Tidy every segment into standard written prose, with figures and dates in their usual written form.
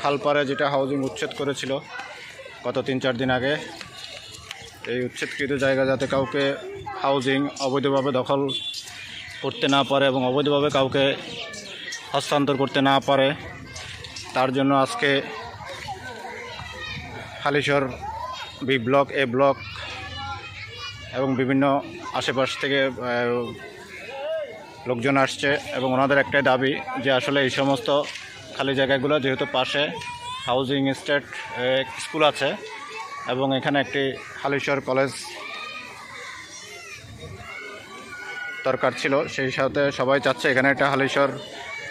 খালপাড়ে যেটা হাউজিং উচ্ছেদ করেছিল গত 3-4 দিন আগে, এই উচ্ছেদকৃত জায়গা যাতে কাউকে হাউজিং অবৈধভাবে দখল করতে না পারে এবং অবৈধভাবে কাউকে হস্তান্তর করতে না পারে, তার জন্য আজকে হালিশহর বি ব্লক, এ ব্লক এবং বিভিন্ন আশেপাশ থেকে লোকজন আসছে এবং ওনাদের একটাই দাবি যে আসলে এই সমস্ত খালি জায়গাগুলো, যেহেতু পাশে হাউজিং এস্টেট স্কুল আছে এবং এখানে একটি হালিশহর কলেজ দরকার ছিল, সেই সাথে সবাই চাচ্ছে এখানে একটা হালিশহর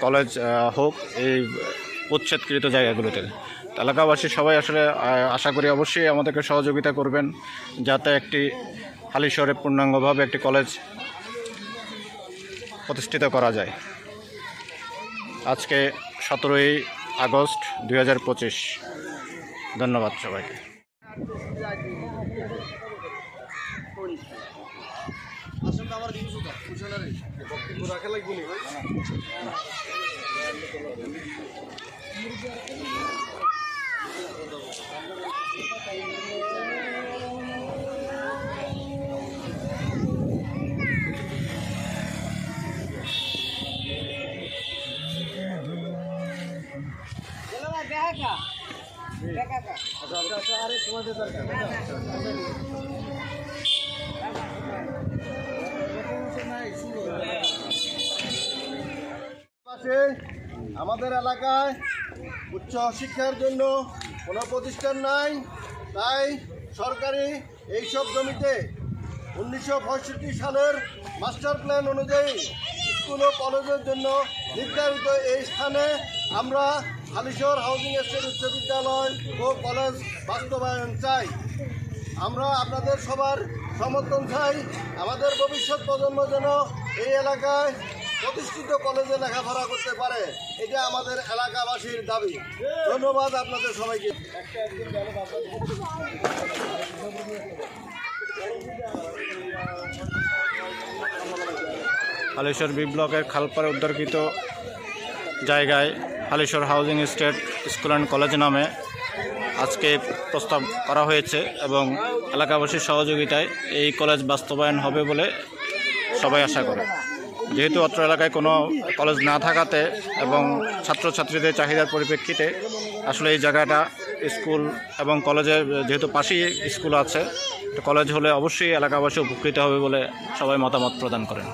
কলেজ হোক এই উচ্ছেদকৃত জায়গাগুলোতে। এলাকাবাসী সবাই আসলে আশা করি অবশ্যই আমাদেরকে সহযোগিতা করবেন যাতে একটি হালিশহরে পূর্ণাঙ্গভাবে একটি কলেজ প্রতিষ্ঠিত করা যায়। আজকে 17ই আগস্ট 2025। ধন্যবাদ সবাইকে। আমাদের এলাকায় উচ্চ শিক্ষার জন্য কোনো প্রতিষ্ঠান নাই, তাই সরকারি এইসব জমিতে 1965 সালের মাস্টার প্ল্যান অনুযায়ী স্কুল ও কলেজের জন্য নির্ধারিত এই স্থানে আমরা হালিশহর হাউজিং এস্টেট উচ্চ বিদ্যালয় ও কলেজ বাস্তবায়ন চাই। আমরা আপনাদের সবার সমর্থন চাই। আমাদের ভবিষ্যৎ প্রজন্ম যেন এই এলাকায় প্রতিষ্ঠিত কলেজে লেখাপড়া করতে পারে, এটা আমাদের এলাকাবাসীর দাবি। ধন্যবাদ আপনাদের সবাইকে। হালিশহর বি ব্লকের খালপাড়ে উদ্ধারকৃত জায়গায় Halishahar housing estate school and college নামে আজকে প্রস্তাব করা হয়েছে এবং এলাকাবাসীর সহযোগিতায় এই কলেজ বাস্তবায়ন হবে বলে সবাই আশা করে। যেহেতু অত্র এলাকায় কোনো কলেজ না থাকাতে এবং ছাত্রছাত্রীদের চাহিদার পরিপ্রেক্ষিতে আসলে এই জায়গাটা স্কুল এবং কলেজের যেহেতু পাশেই স্কুল আছে, কলেজ হলে অবশ্যই এলাকাবাসী উপকৃত হবে বলে সবাই মতামত প্রদান করেন।